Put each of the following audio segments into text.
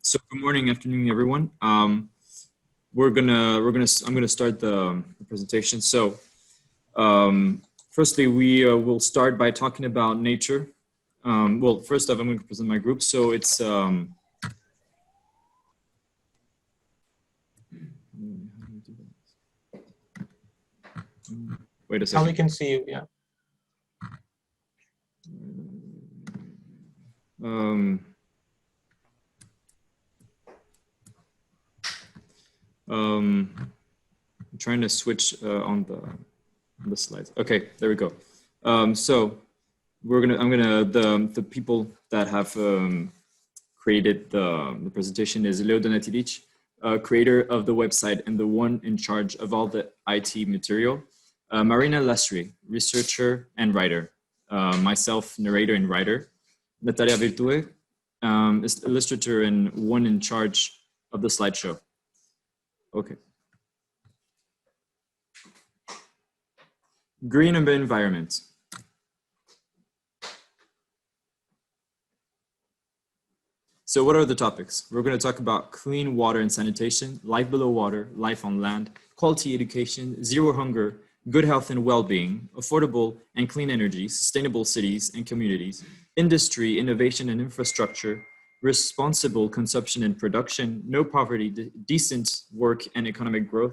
So good morning, afternoon, everyone. I'm gonna start the presentation. So, firstly, we will start by talking about nature. Well, first off, I'm going to present my group. So it's wait a second. Now we can see you. Yeah. I'm trying to switch on the slides. Okay, there we go. So the people that have created the presentation is Leo Donatilic, creator of the website and the one in charge of all the IT material. Marina Lasri, researcher and writer. Myself, narrator and writer. Natalia Virtue, is illustrator and one in charge of the slideshow. Okay. Green and environment. So what are the topics? We're going to talk about clean water and sanitation, life below water, life on land, quality education, zero hunger, good health and well-being, affordable and clean energy, sustainable cities and communities, industry, innovation and infrastructure, responsible consumption and production, no poverty, decent work and economic growth,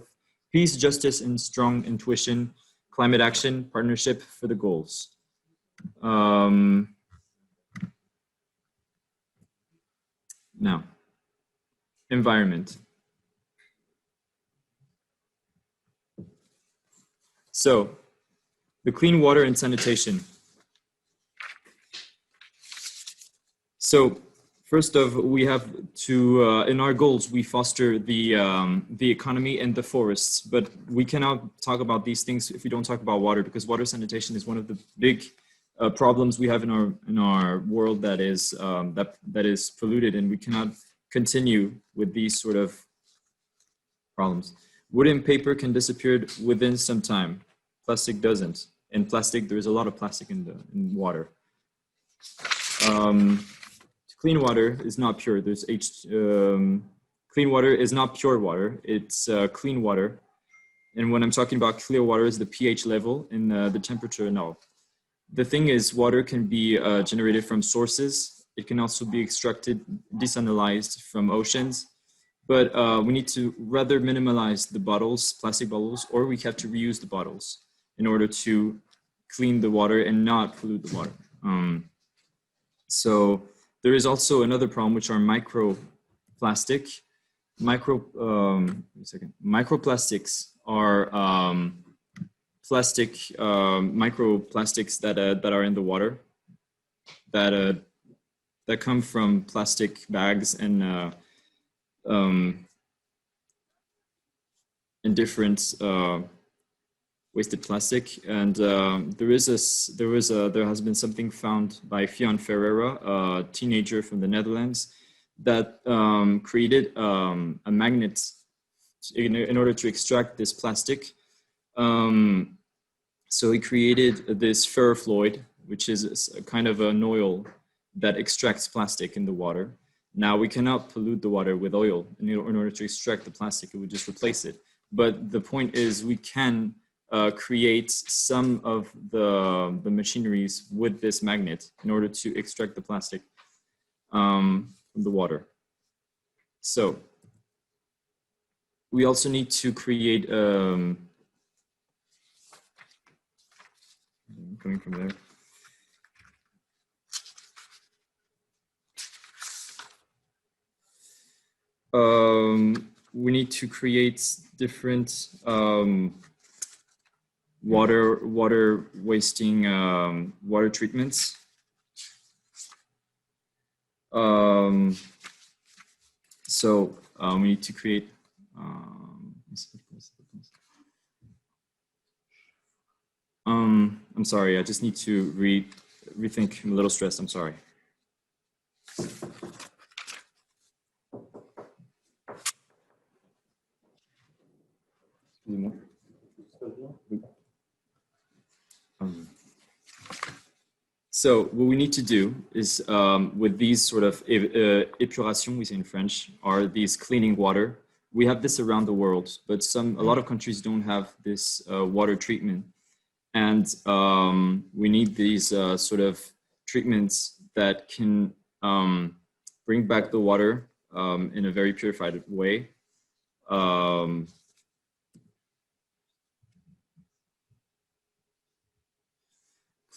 peace, justice and strong intuition, climate action, partnership for the goals. Now, environment. So, the clean water and sanitation. So, first of, we have to, in our goals, we foster the economy and the forests, but we cannot talk about these things if we don't talk about water, because water sanitation is one of the big problems we have in our world that is that is polluted, and we cannot continue with these sort of problems. Wood and paper can disappear within some time. Plastic doesn't. In plastic, there is a lot of plastic in water. Clean water is not pure. There's clean water is not pure water. It's clean water. And when I'm talking about clear water, is the pH level and the temperature and all. The thing is, water can be generated from sources. It can also be extracted, desalinized from oceans. But we need to rather minimize the bottles, plastic bottles, or we have to reuse the bottles in order to clean the water and not pollute the water. So there is also another problem, which are microplastic. Microplastics are microplastics that are in the water that come from plastic bags and different wasted plastic. And there has been something found by Fionn Ferreira, a teenager from the Netherlands, that created a magnet in order to extract this plastic. So he created this ferrofluid, which is a kind of an oil that extracts plastic in the water. Now, we cannot pollute the water with oil in order to extract the plastic. It would just replace it. But the point is, we can create some of the machineries with this magnet in order to extract the plastic from the water. So we also need to create, coming from there. We need to create different water wasting water treatments. So we need to create. I'm sorry. I just need to rethink. I'm a little stressed. I'm sorry. So what we need to do is with these sort of épuration, we say in French, are these cleaning water. We have this around the world, but a lot of countries don't have this water treatment. And we need these sort of treatments that can bring back the water in a very purified way.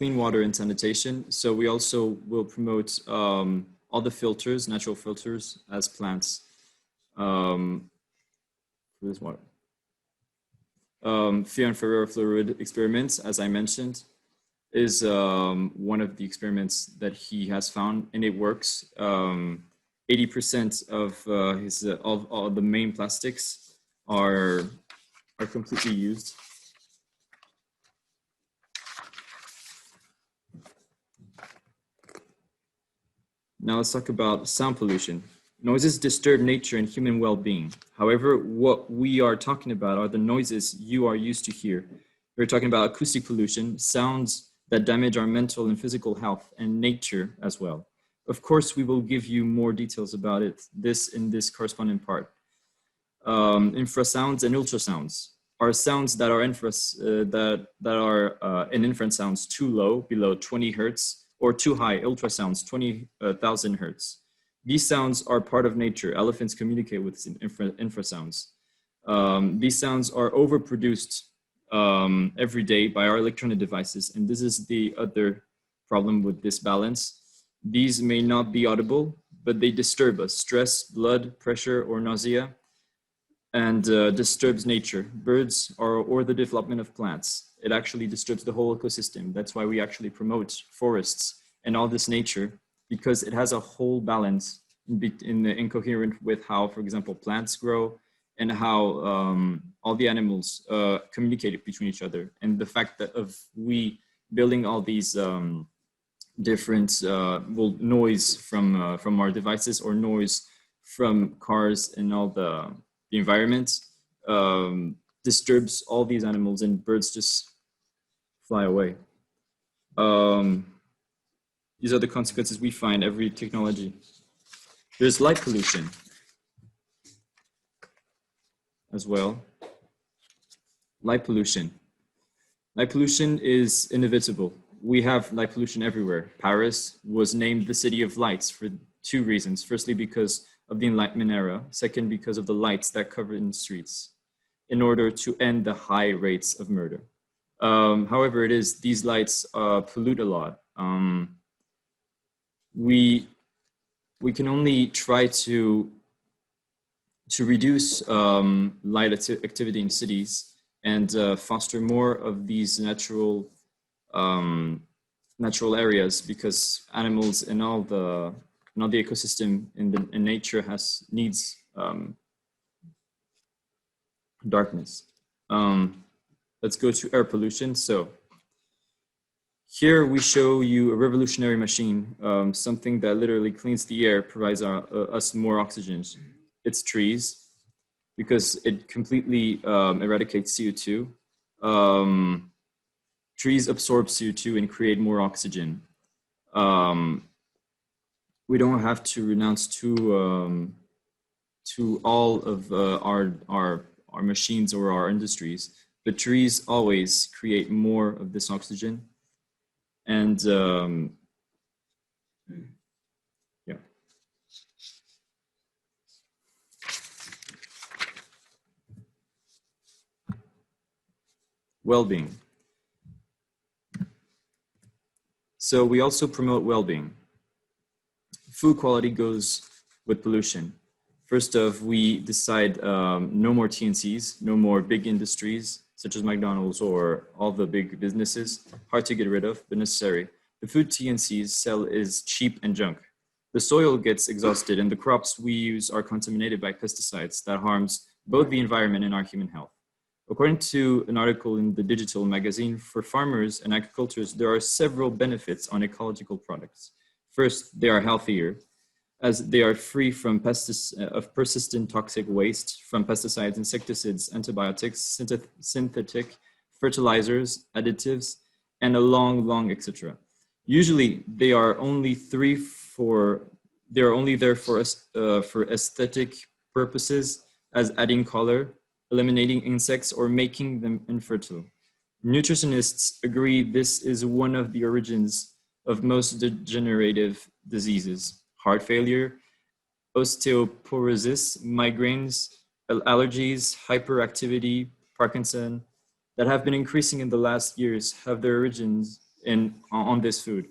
Clean water and sanitation. So we also will promote all the filters, natural filters, as plants for this water. Fear and ferrofluoride experiments, as I mentioned, is one of the experiments that he has found, and it works. 80% of his all the main plastics are completely used. Now let's talk about sound pollution. Noises disturb nature and human well-being. However, what we are talking about are the noises you are used to hear. We're talking about acoustic pollution, sounds that damage our mental and physical health, and nature as well. Of course, we will give you more details about this in this corresponding part. Infrasounds and ultrasounds are sounds that are in infrared sounds too low, below 20 hertz, or too high, ultrasounds, 20,000 hertz. These sounds are part of nature. Elephants communicate with infrasounds. These sounds are overproduced every day by our electronic devices, and this is the other problem with this balance. These may not be audible, but they disturb us. Stress, blood pressure, or nausea, and disturbs nature. Birds or the development of plants. It actually disturbs the whole ecosystem. That's why we actually promote forests and all this nature, because it has a whole balance in coherent with how, for example, plants grow and how all the animals communicate between each other. And the fact that we building all these different noise from our devices or noise from cars and all the environment disturbs all these animals, and birds just fly away. These are the consequences we find every technology. There's light pollution as well. Light pollution. Light pollution is inevitable. We have light pollution everywhere. Paris was named the city of lights for two reasons. Firstly, because of the Enlightenment era. Second, because of the lights that cover in the streets, in order to end the high rates of murder. However, these lights pollute a lot. We can only try to reduce light activity in cities and foster more of these natural areas, because animals and all the ecosystem in nature needs darkness. Let's go to air pollution. So here we show you a revolutionary machine, something that literally cleans the air, provides us more oxygen. It's trees, because it completely eradicates CO2. Trees absorb CO2 and create more oxygen. We don't have to renounce to all of our machines or our industries, but trees always create more of this oxygen. And yeah. Well-being. So we also promote well-being. Food quality goes with pollution. First off, we decide no more TNCs, no more big industries such as McDonald's or all the big businesses, hard to get rid of, but necessary. The food TNCs sell is cheap and junk. The soil gets exhausted and the crops we use are contaminated by pesticides that harms both the environment and our human health. According to an article in the Digital magazine, for farmers and agriculturists, there are several benefits on ecological products. First, they are healthier, as they are free from persistent toxic waste from pesticides, insecticides, antibiotics, synthetic fertilizers, additives, and a long, etc. Usually they are only there for aesthetic purposes, as adding color, eliminating insects, or making them infertile. Nutritionists agree this is one of the origins of most degenerative diseases: heart failure, osteoporosis, migraines, allergies, hyperactivity, Parkinson, that have been increasing in the last years have their origins on this food.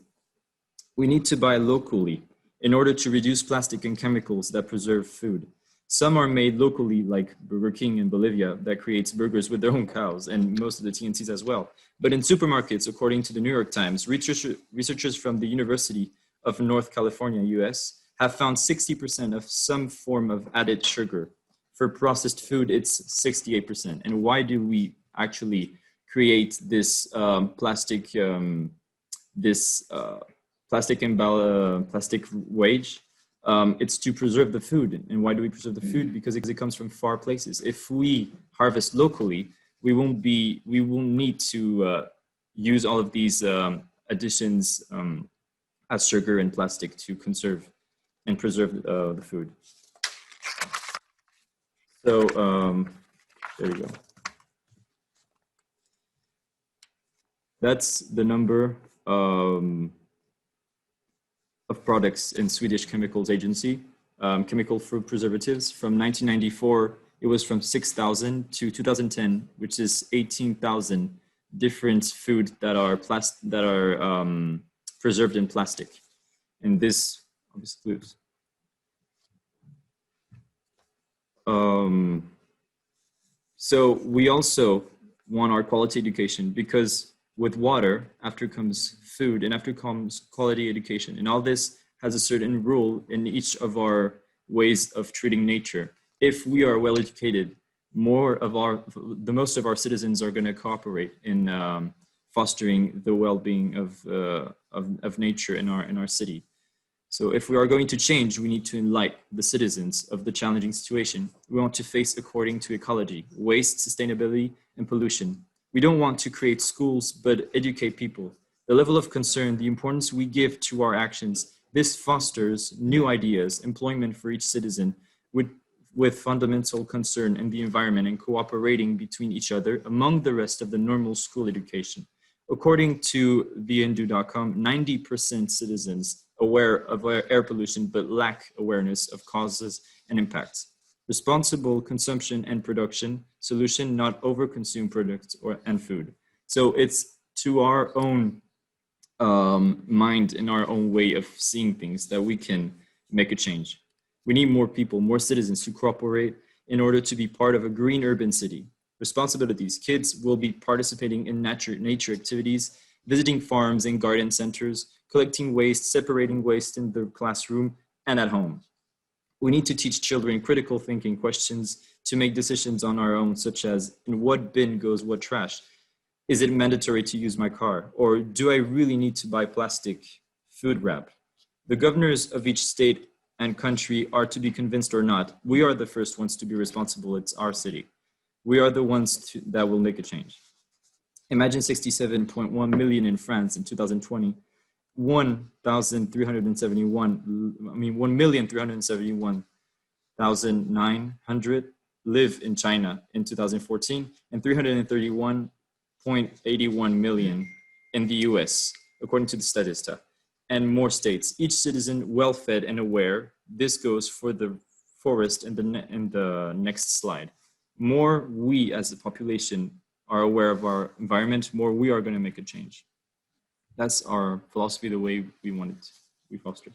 We need to buy locally in order to reduce plastic and chemicals that preserve food. Some are made locally, like Burger King in Bolivia, that creates burgers with their own cows, and most of the TNCs as well. But in supermarkets, according to the New York Times, researchers from the University of North California, US, have found 60% of some form of added sugar. For processed food, it's 68%. And why do we actually create this plastic wage? It's to preserve the food. And why do we preserve the food? Because it comes from far places. If we harvest locally, we won't need to use all of these additions as sugar and plastic to conserve and preserve the food. So there we go. That's the number of products in Swedish Chemicals Agency, chemical food preservatives. From 1994, it was from 6,000 to 2010, which is 18,000 different food that are preserved in plastic. And this excludes. So we also want our quality education, because with water, after comes food, and after comes quality education. And all this has a certain rule in each of our ways of treating nature. If we are well educated, the most of our citizens are going to cooperate in fostering the well-being of nature in our city. So if we are going to change, we need to enlighten the citizens of the challenging situation we want to face according to ecology, waste, sustainability, and pollution. We don't want to create schools, but educate people. The level of concern, the importance we give to our actions, this fosters new ideas, employment for each citizen with fundamental concern in the environment and cooperating between each other among the rest of the normal school education. According to theindu.com, 90% citizens aware of air pollution but lack awareness of causes and impacts. Responsible consumption and production, solution, not overconsume products and food. So it's to our own mind and our own way of seeing things that we can make a change. We need more people, more citizens to cooperate in order to be part of a green urban city. Responsibilities: kids will be participating in nature activities, visiting farms and garden centers, collecting waste, separating waste in the classroom and at home. We need to teach children critical thinking questions to make decisions on our own, such as, in what bin goes what trash? Is it mandatory to use my car? Or do I really need to buy plastic food wrap? The governors of each state and country are to be convinced or not. We are the first ones to be responsible. It's our city. We are the ones that will make a change. Imagine 67.1 million in France in 2020. 1,371,900 live in China in 2014, and 331.81 million in the US, according to the Statista, and more states. Each citizen well-fed and aware. This goes for the forest in the next slide. More we as a population are aware of our environment, more we are going to make a change. That's our philosophy, the way we want it, we foster.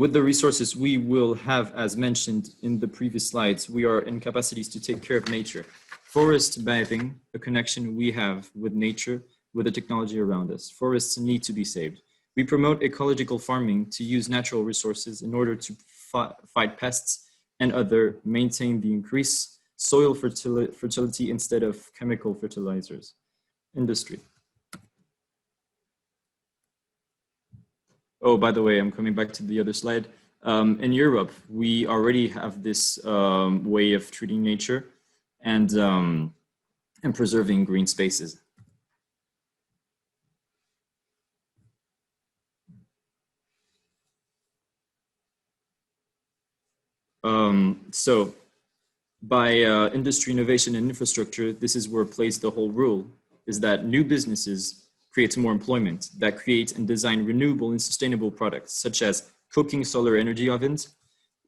With the resources we will have, as mentioned in the previous slides, we are in capacities to take care of nature. Forest bathing, a connection we have with nature, with the technology around us. Forests need to be saved. We promote ecological farming to use natural resources in order to fight pests and maintain the increased soil fertility instead of chemical fertilizers. Industry. Oh, by the way, I'm coming back to the other slide. In Europe, we already have this way of treating nature and preserving green spaces. So by industry, innovation, and infrastructure, this is where plays the whole rule, is that new businesses create more employment that create and design renewable and sustainable products, such as cooking solar energy ovens.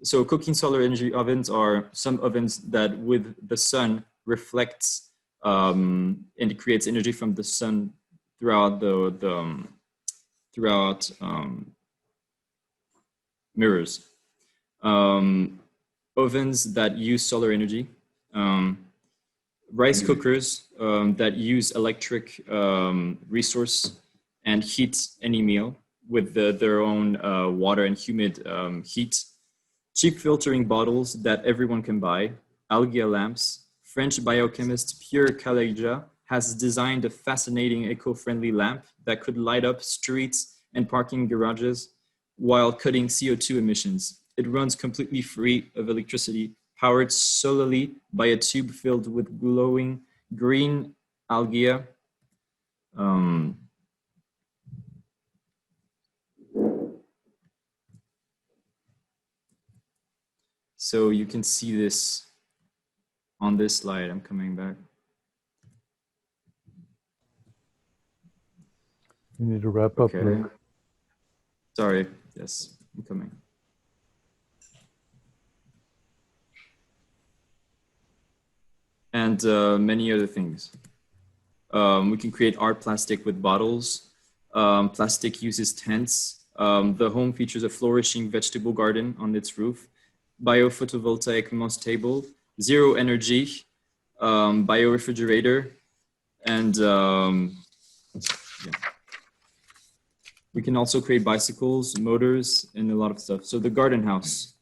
So cooking solar energy ovens are some ovens that with the sun reflects and it creates energy from the sun throughout mirrors. Ovens that use solar energy, rice cookers that use electric resource and heat any meal with their own water and humid heat. Cheap filtering bottles that everyone can buy, Algae Lamps. French biochemist Pierre Calaja has designed a fascinating eco-friendly lamp that could light up streets and parking garages while cutting CO2 emissions. It runs completely free of electricity, powered solely by a tube filled with glowing green algae. So you can see this on this slide. I'm coming back. You need to wrap up, Luke. Sorry, yes, I'm coming. And many other things. We can create art plastic with bottles. Plastic uses tents. The home features a flourishing vegetable garden on its roof. Biophotovoltaic moss table, zero energy, biorefrigerator, and yeah. We can also create bicycles, motors, and a lot of stuff. So the garden house.